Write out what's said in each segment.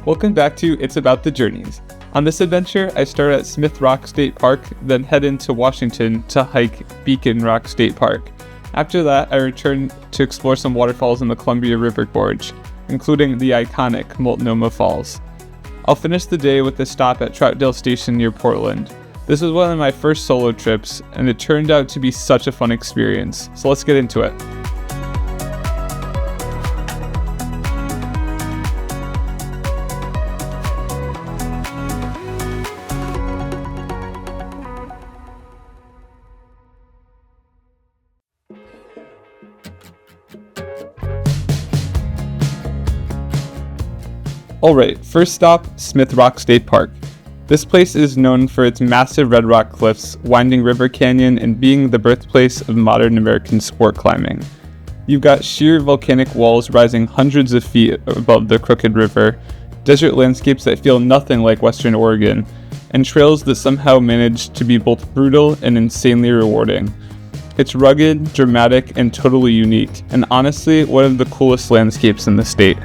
Welcome back to It's About the Journeys. On this adventure, I start at Smith Rock State Park, then head into Washington to hike Beacon Rock State Park. After that, I return to explore some waterfalls in the Columbia River Gorge, including the iconic Multnomah Falls. I'll finish the day with a stop at Troutdale Station near Portland. This was one of my first solo trips, and it turned out to be such a fun experience, so let's get into it. Alright, first stop, Smith Rock State Park. This place is known for its massive red rock cliffs, winding river canyon, and being the birthplace of modern American sport climbing. You've got sheer volcanic walls rising hundreds of feet above the crooked river, desert landscapes that feel nothing like Western Oregon, and trails that somehow manage to be both brutal and insanely rewarding. It's rugged, dramatic, and totally unique, and honestly, one of the coolest landscapes in the state.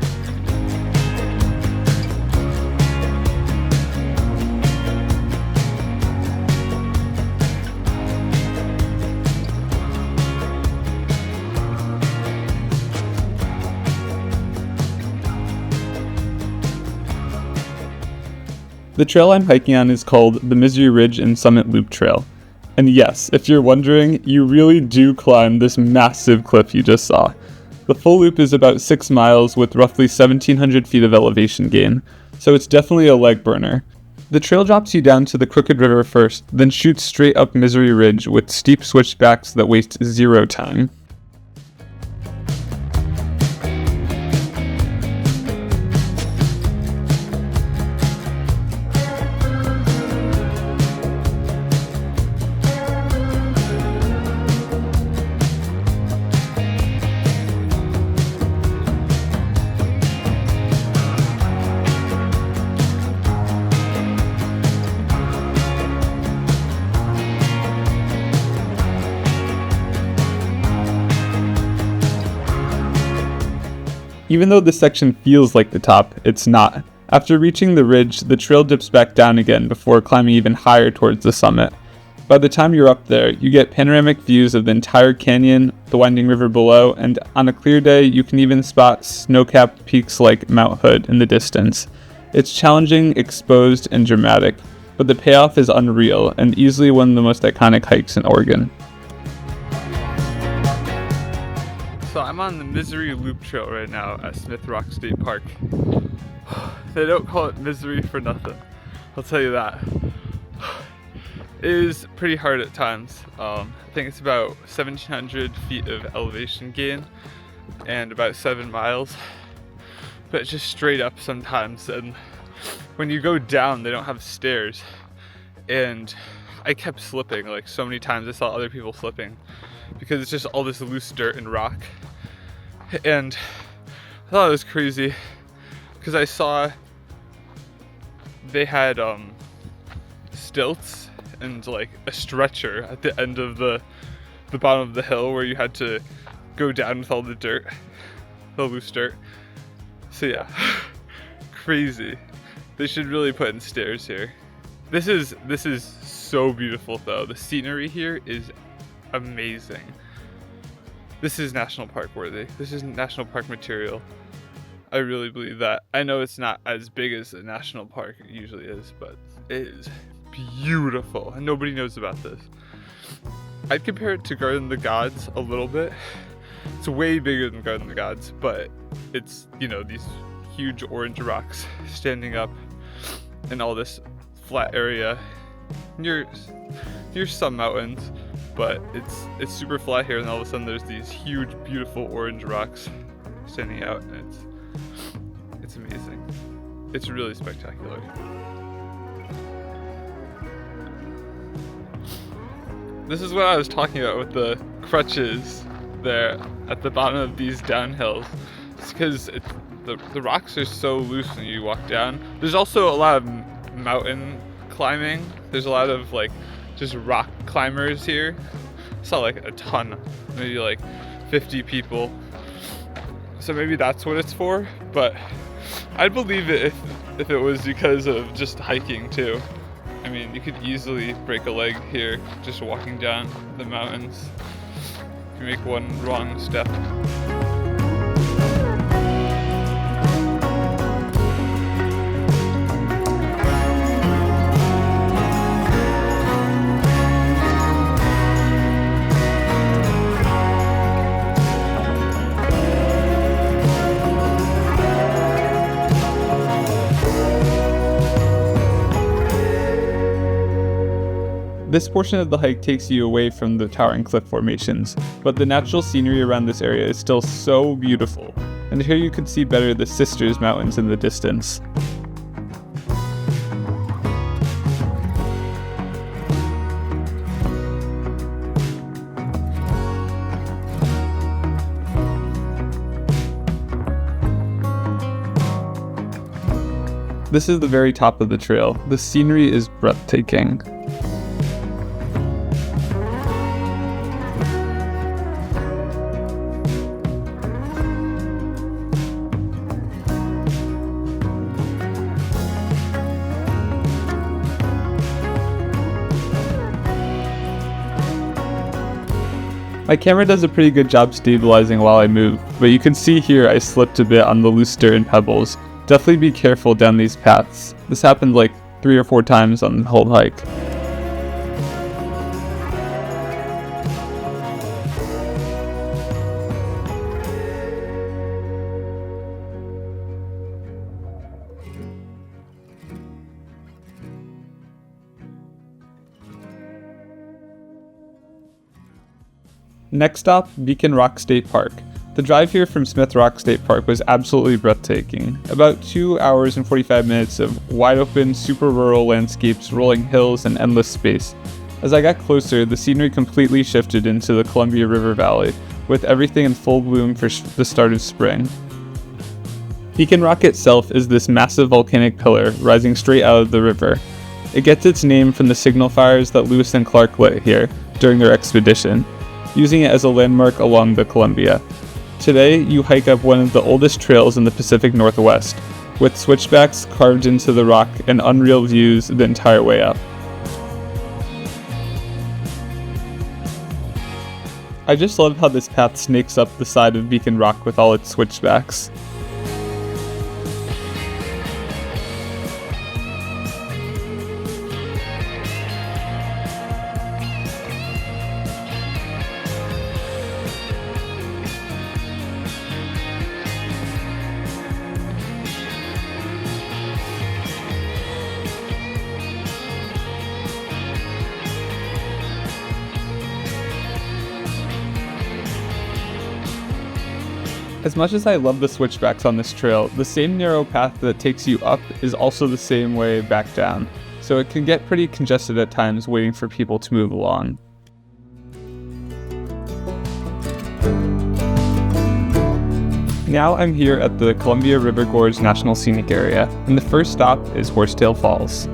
The trail I'm hiking on is called the Misery Ridge and Summit Loop Trail. And yes, if you're wondering, you really do climb this massive cliff you just saw. The full loop is about 6 miles with roughly 1,700 feet of elevation gain, so it's definitely a leg burner. The trail drops you down to the crooked river first, then shoots straight up Misery Ridge with steep switchbacks that waste zero time. Even though this section feels like the top, it's not. After reaching the ridge, the trail dips back down again before climbing even higher towards the summit. By the time you're up there, you get panoramic views of the entire canyon, the winding river below, and on a clear day, you can even spot snow-capped peaks like Mount Hood in the distance. It's challenging, exposed, and dramatic, but the payoff is unreal and easily one of the most iconic hikes in Oregon. So I'm on the Misery Loop Trail right now at Smith Rock State Park. They don't call it Misery for nothing, I'll tell you that. It is pretty hard at times. I think it's about 1,700 feet of elevation gain and about 7 miles, but it's just straight up sometimes. And when you go down, they don't have stairs, and I kept slipping like so many times. I saw other people slipping because it's just all this loose dirt and rock. And I thought it was crazy because I saw they had stilts and like a stretcher at the end of the bottom of the hill where you had to go down with all the dirt, the loose dirt. So yeah, crazy. They should really put in stairs here. This is so beautiful though. The scenery here is amazing. This is national park worthy. This is national park material. I really believe that. I know it's not as big as a national park usually is, but it is beautiful and nobody knows about this. I'd compare it to Garden of the Gods a little bit. It's way bigger than Garden of the Gods, but it's, you know, these huge orange rocks standing up in all this flat area near some mountains. But it's super flat here, and all of a sudden there's these huge, beautiful orange rocks standing out, and it's amazing. It's really spectacular. This is what I was talking about with the crutches there at the bottom of these downhills. It's because the rocks are so loose when you walk down. There's also a lot of mountain climbing. There's a lot of like just rock climbers here. I saw like a ton, maybe like 50 people. So maybe that's what it's for, but I'd believe it if it was because of just hiking too. I mean, you could easily break a leg here just walking down the mountains. If you make one wrong step. This portion of the hike takes you away from the towering cliff formations, but the natural scenery around this area is still so beautiful, and here you can see better the Sisters Mountains in the distance. This is the very top of the trail. The scenery is breathtaking. My camera does a pretty good job stabilizing while I move, but you can see here I slipped a bit on the loose dirt and pebbles. Definitely be careful down these paths. This happened like 3 or 4 times on the whole hike. Next stop, Beacon Rock State Park. The drive here from Smith Rock State Park was absolutely breathtaking. About 2 hours and 45 minutes of wide open, super rural landscapes, rolling hills, and endless space. As I got closer, the scenery completely shifted into the Columbia River Valley, with everything in full bloom for the start of spring. Beacon Rock itself is this massive volcanic pillar rising straight out of the river. It gets its name from the signal fires that Lewis and Clark lit here during their expedition, using it as a landmark along the Columbia. Today, you hike up one of the oldest trails in the Pacific Northwest, with switchbacks carved into the rock and unreal views the entire way up. I just love how this path snakes up the side of Beacon Rock with all its switchbacks. As much as I love the switchbacks on this trail, the same narrow path that takes you up is also the same way back down, so it can get pretty congested at times waiting for people to move along. Now I'm here at the Columbia River Gorge National Scenic Area, and the first stop is Horsetail Falls.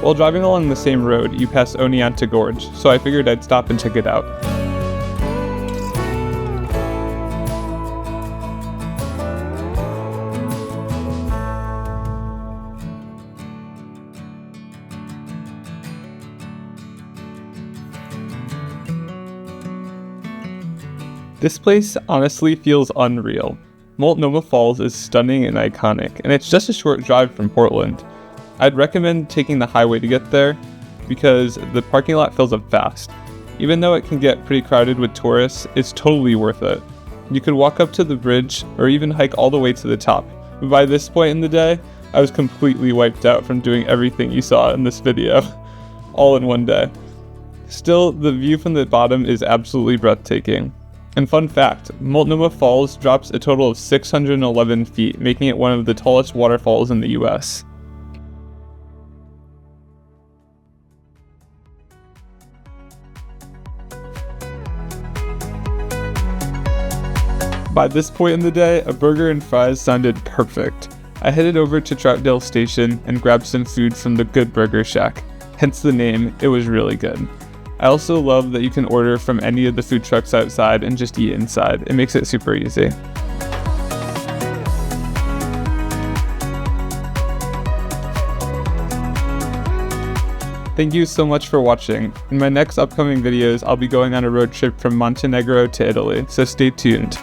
While driving along the same road, you pass Oneonta Gorge, so I figured I'd stop and check it out. This place honestly feels unreal. Multnomah Falls is stunning and iconic, and it's just a short drive from Portland. I'd recommend taking the highway to get there, because the parking lot fills up fast. Even though it can get pretty crowded with tourists, it's totally worth it. You could walk up to the bridge, or even hike all the way to the top. But by this point in the day, I was completely wiped out from doing everything you saw in this video, all in one day. Still, the view from the bottom is absolutely breathtaking. And fun fact, Multnomah Falls drops a total of 611 feet, making it one of the tallest waterfalls in the US. By this point in the day, a burger and fries sounded perfect. I headed over to Troutdale Station and grabbed some food from the Good Burger Shack, hence the name. It was really good. I also love that you can order from any of the food trucks outside and just eat inside. It makes it super easy. Thank you so much for watching. In my next upcoming videos, I'll be going on a road trip from Montenegro to Italy, so stay tuned.